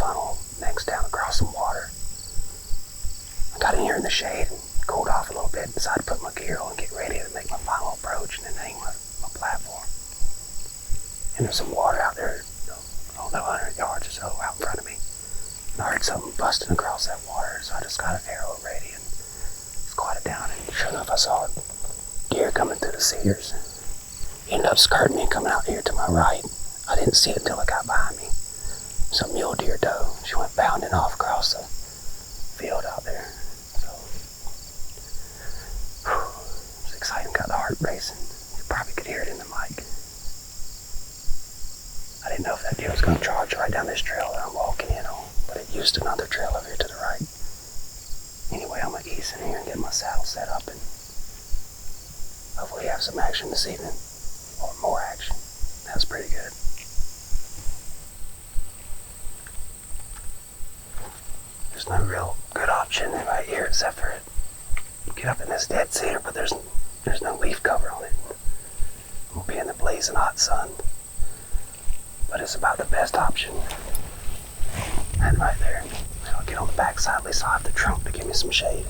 funnel next down across some water. I got in here in the shade and cooled off a little bit, decided to put my gear on and get ready to make my final approach and then hang my platform. And there's some water out there, I don't know, 100 yards or so out in front of me. And I heard something busting across that water, so I just got an arrow ready and squatted down, and sure enough I saw a deer coming through the cedars. He ended up skirting me and coming out here to my right. I didn't see it until it got behind me. Some mule deer doe. She went bounding off across the field out there. So, it was exciting, got the heart racing. You probably could hear it in the mic. I didn't know if that deer was going to charge right down this trail that I'm walking in on, but it used another trail over here to the right. Anyway, I'm going to ease in here and get my saddle set up and hopefully have some action this evening, or more action. That's pretty good. There's no real good option right here except for get up in this dead cedar, but there's no leaf cover on it. We'll be in the blazing hot sun, but it's about the best option. And right there, I'll get on the backside, at least I'll have the trunk to give me some shade.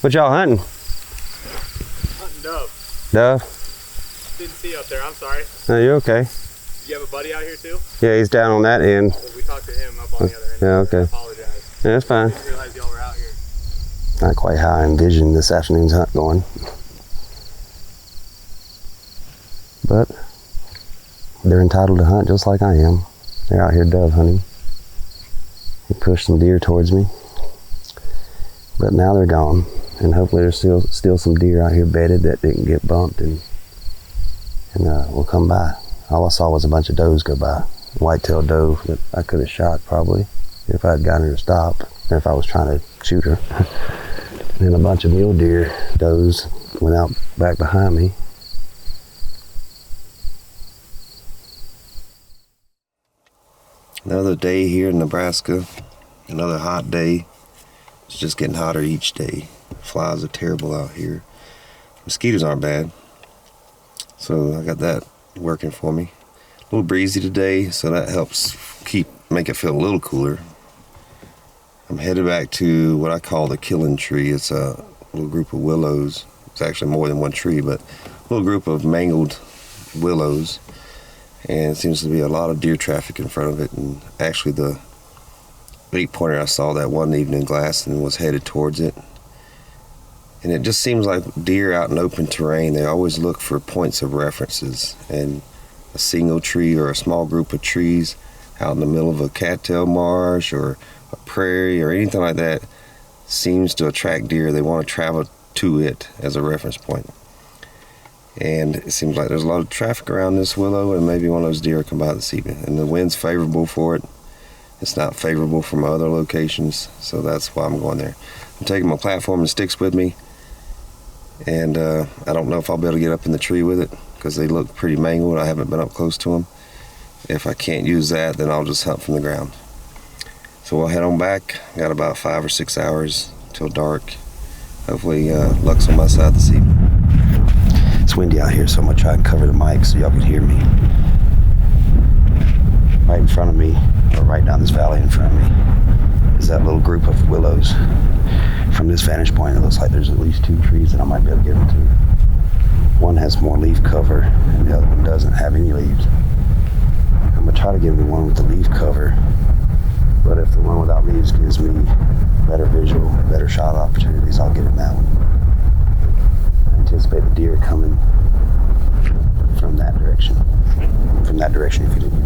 What y'all hunting? Hunting dove. Dove? Didn't see you up there, I'm sorry. No, you're okay. You have a buddy out here too? Yeah, he's down on that end. Well, we talked to him up on the other end. Yeah, okay. I apologize. Yeah, that's fine. I didn't realize y'all were out here. Not quite how I envisioned this afternoon's hunt going. But they're entitled to hunt just like I am. They're out here dove hunting. He pushed some deer towards me. But now they're gone. And hopefully there's still some deer out here bedded that didn't get bumped and will come by. All I saw was a bunch of does go by. Whitetail doe that I could have shot probably if I had gotten her to stop, or if I was trying to shoot her. And a bunch of mule deer does went out back behind me. Another day here in Nebraska. Another hot day. It's just getting hotter each day. Flies are terrible out here. Mosquitoes aren't bad. So I got that working for me. A little breezy today, so that helps make it feel a little cooler. I'm headed back to what I call the killing tree. It's a little group of willows. It's actually more than one tree, but a little group of mangled willows. And it seems to be a lot of deer traffic in front of it. And actually the 8-pointer I saw that one evening glass and was headed towards it. And it just seems like deer out in open terrain, they always look for points of references. And a single tree or a small group of trees out in the middle of a cattail marsh or a prairie or anything like that seems to attract deer. They want to travel to it as a reference point. And it seems like there's a lot of traffic around this willow, and maybe one of those deer will come by this evening. And the wind's favorable for it. It's not favorable from other locations, so that's why I'm going there. I'm taking my platform and sticks with me, and I don't know if I'll be able to get up in the tree with it because they look pretty mangled. I haven't been up close to them. If I can't use that, then I'll just hunt from the ground. So we'll head on back. Got about 5 or 6 hours till dark. Hopefully luck's on my side this evening. It's windy out here, so I'm gonna try and cover the mic so y'all can hear me. Right in front of me, or right down this valley in front of me, is that little group of willows. From this vantage point, it looks like there's at least 2 trees that I might be able to get into. One has more leaf cover, and the other one doesn't have any leaves. I'm gonna try to give the one with the leaf cover, but if the one without leaves gives me better visual, better shot opportunities, I'll get in that one. I anticipate the deer coming from that direction. From that direction, if you didn't,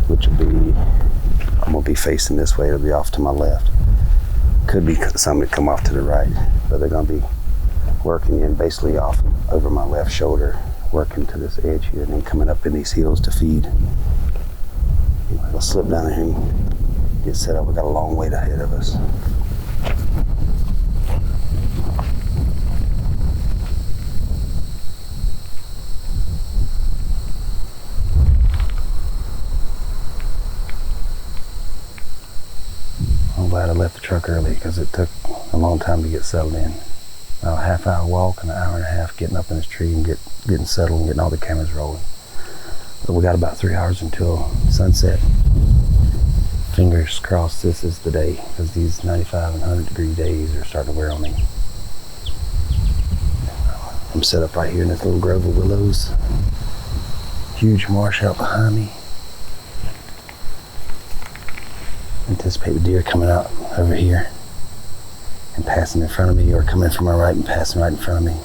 which will be, I'm gonna be facing this way. It'll be off to my left. Could be some that come off to the right, but they're gonna be working in basically off over my left shoulder, working to this edge here, and then coming up in these hills to feed. Anyway, I'll slip down here and get set up. We got a long wait ahead of us. I'm glad I left the truck early because it took a long time to get settled in. About a half-hour walk and an hour and a half getting up in this tree and getting settled and getting all the cameras rolling. But we got about 3 hours until sunset. Fingers crossed this is the day, because these 95 and 100 degree days are starting to wear on me. I'm set up right here in this little grove of willows. Huge marsh out behind me. Anticipate the deer coming out over here and passing in front of me, or coming from my right and passing right in front of me.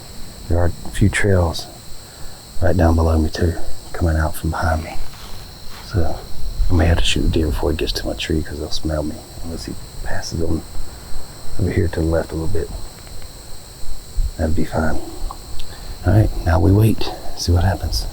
There are a few trails right down below me too, coming out from behind me. So I may have to shoot the deer before he gets to my tree, because they'll smell me unless he passes on over here to the left a little bit. That'd be fine. All right, now we wait, see what happens.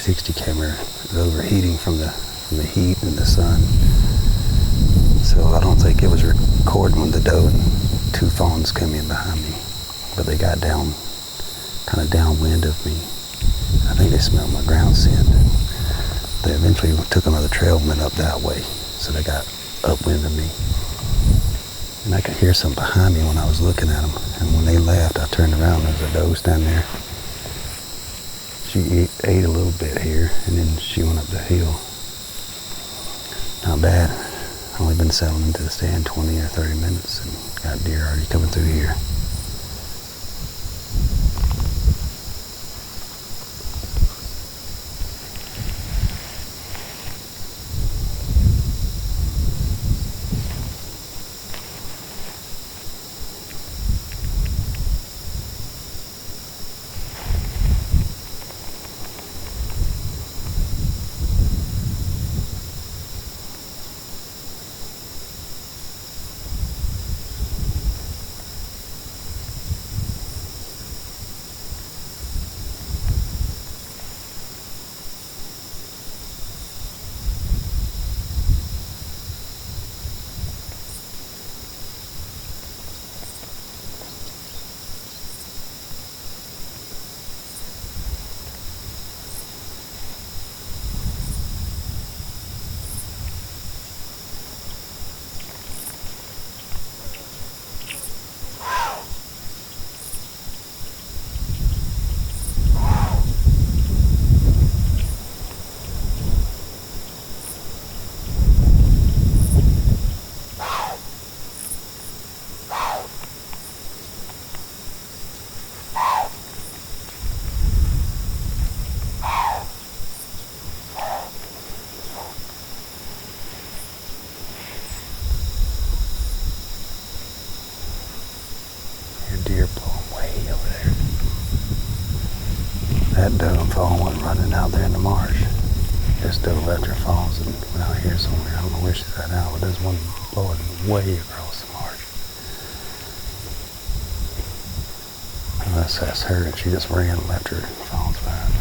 360 camera is overheating from the heat and the sun. So I don't think it was recording when the doe and 2 fawns come in behind me. But they got down, kind of downwind of me. I think they smelled my ground scent. They eventually took another trail and went up that way. So they got upwind of me. And I could hear something behind me when I was looking at them. And when they left, I turned around and there's a doe standing there. She ate a little bit here, and then she went up the hill. Not bad. Only been settling into the stand 20 or 30 minutes and got deer already coming through here. Deer blowing way over there. That doe and fawn wasn't running out there in the marsh. This doe left her fawns and went out here somewhere. I don't know where she's at now, but there's one blowing way across the marsh. Unless that's her and she just ran and left her fawns behind.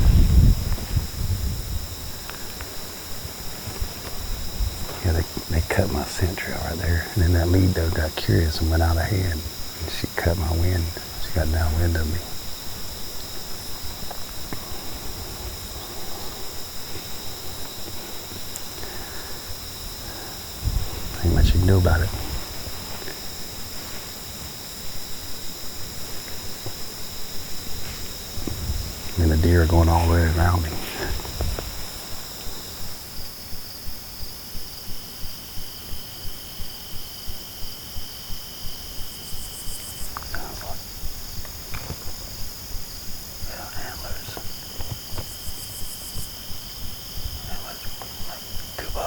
Yeah, they cut my scent trail right there. And then that lead doe got curious and went out ahead. She cut my wind. She got downwind of me. Ain't much you can do about it. And the deer are going all the way around me.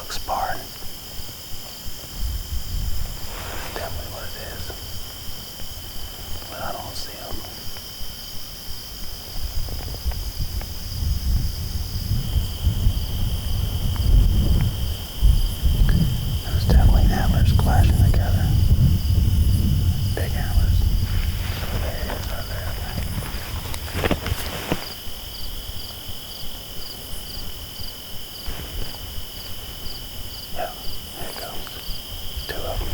Sparring. That's definitely what it is. But I don't see them. There's definitely antlers clashing together. Big antlers. There it is, right there. Yeah, there it goes. 2 of them.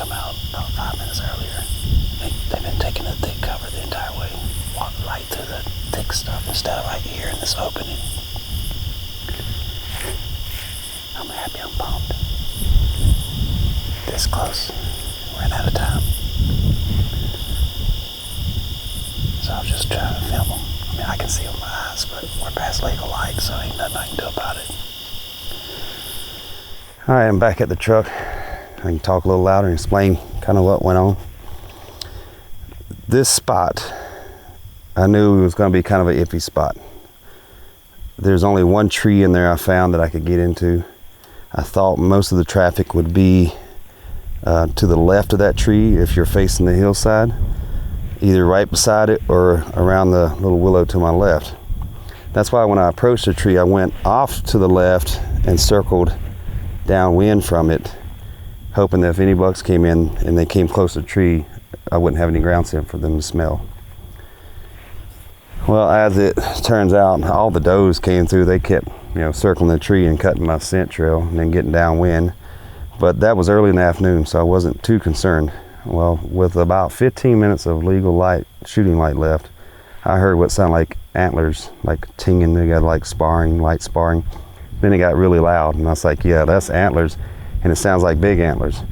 come out about 5 minutes earlier. They've been taking the thick cover the entire way. Walk right through the thick stuff instead of right here in this opening. I'm happy, I'm pumped. This close. Ran out of time. So I was just trying to film them. I mean, I can see with my eyes, but we're past legal light, so ain't nothing I can do about it. All right, I'm back at the truck. I can talk a little louder and explain kind of what went on. This spot, I knew it was going to be kind of an iffy spot. There's only one tree in there I found that I could get into. I thought most of the traffic would be to the left of that tree if you're facing the hillside, either right beside it or around the little willow to my left. That's why when I approached the tree, I went off to the left and circled downwind from it, hoping that if any bucks came in and they came close to the tree, I wouldn't have any ground scent for them to smell. Well, as it turns out, all the does came through. They kept, circling the tree and cutting my scent trail and then getting downwind. But that was early in the afternoon, so I wasn't too concerned. Well, with about 15 minutes of legal shooting light left, I heard what sounded like antlers, like tinging. They got like light sparring. Then it got really loud, and I was like, yeah, that's antlers, and it sounds like big antlers.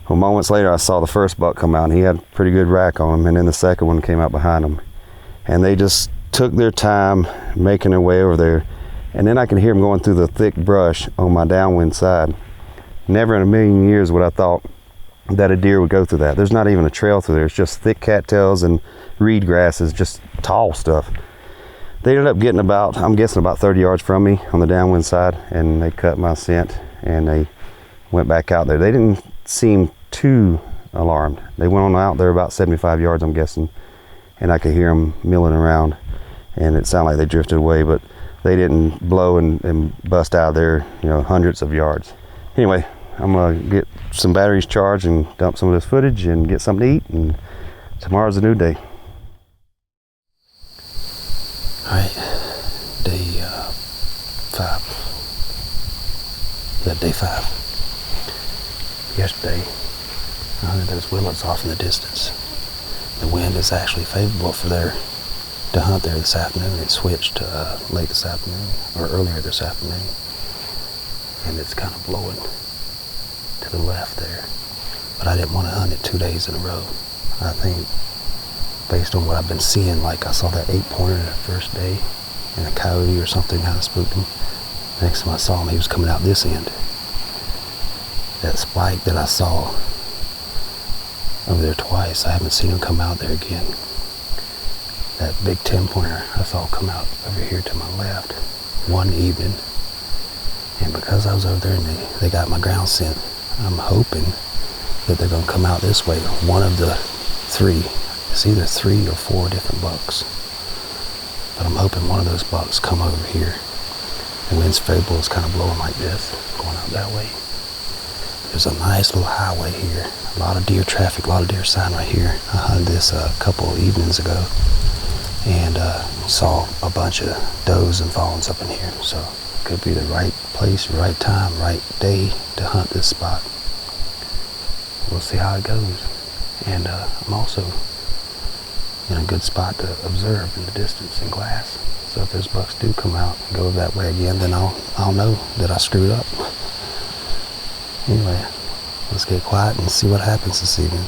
Well, moments later, I saw the first buck come out, and he had a pretty good rack on him, and then the second one came out behind him. And they just took their time making their way over there, and then I could hear them going through the thick brush on my downwind side. Never in a million years would I thought that a deer would go through that. There's not even a trail through there. It's just thick cattails and reed grasses, just tall stuff. They ended up getting I'm guessing about 30 yards from me on the downwind side, and they cut my scent, and they went back out there. They didn't seem too alarmed. They went on out there about 75 yards, I'm guessing, and I could hear them milling around, and it sounded like they drifted away, but they didn't blow and bust out of there, hundreds of yards. Anyway, I'm gonna get some batteries charged and dump some of this footage and get something to eat, and tomorrow's a new day. All right, day 5. Yeah, day 5. Yesterday, I hunted those willets off in the distance. The wind is actually favorable to hunt there this afternoon. It switched late this afternoon, or earlier this afternoon, and it's kind of blowing to the left there. But I didn't want to hunt it 2 days in a row. I think based on what I've been seeing, like I saw that 8-pointer that first day, and a coyote or something kind of spooked him. Next time I saw him, he was coming out this end. That spike that I saw over there twice, I haven't seen him come out there again. That big 10-pointer I saw come out over here to my left one evening, and because I was over there and they got my ground scent, I'm hoping that they're going to come out this way. One of the 3, it's either 3 or 4 different bucks, but I'm hoping one of those bucks come over here. The wind's favorable, it's kind of blowing like this, going out that way. There's a nice little highway here, a lot of deer traffic, a lot of deer sign right here. I hunted this a couple of evenings ago, and saw a bunch of does and fawns up in here, so it could be the right place, right time, right day to hunt this spot. We'll see how it goes. And I'm also in a good spot to observe in the distance in glass, so if those bucks do come out and go that way again, then I'll know that I screwed up. Anyway, let's get quiet and see what happens this evening.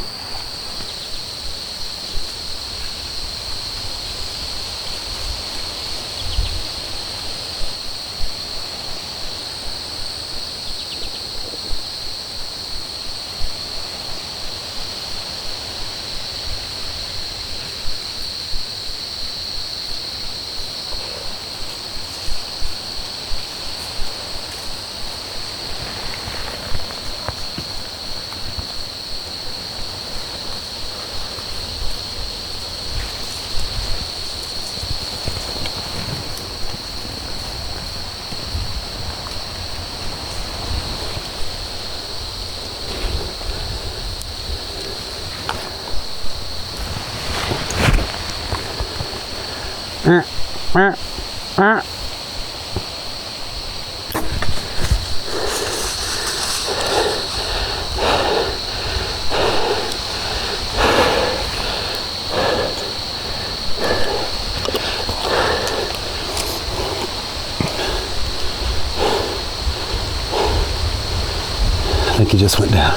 think he just went down.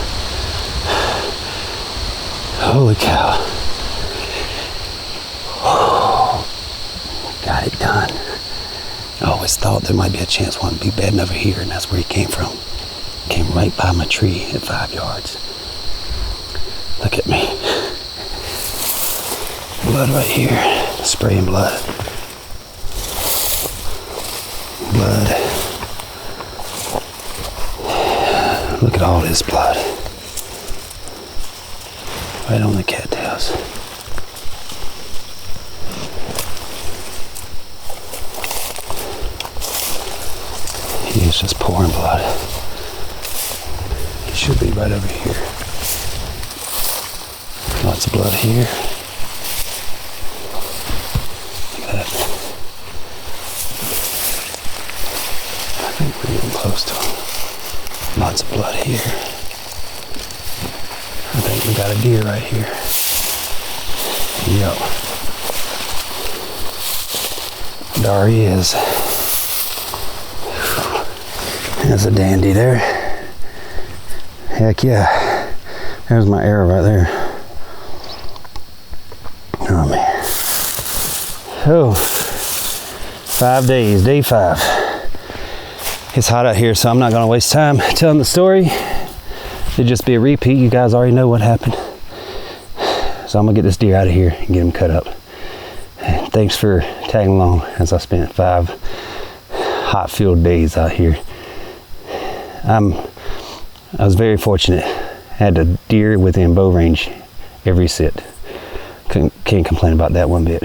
Holy cow. Got it done. I always thought there might be a chance one would be bedding over here, and that's where he came from. Came right by my tree at 5 yards. Look at me. Blood right here. Spraying blood. Blood. Look at all this blood. Right on the cattails. He is just pouring blood. He should be right over here. Lots of blood here. Look at that. I think we're getting close to him. Lots of blood here. I think we got a deer right here. Yep. There he is. There's a dandy there. Heck yeah. There's my arrow right there. Oh man. Oh. 5 days, day 5. It's hot out here, so I'm not gonna waste time telling the story. It'd just be a repeat. You guys already know what happened. So I'm gonna get this deer out of here and get him cut up. And thanks for tagging along as I spent 5 hot-filled days out here. I was very fortunate. Had a deer within bow range every sit. Can't complain about that one bit.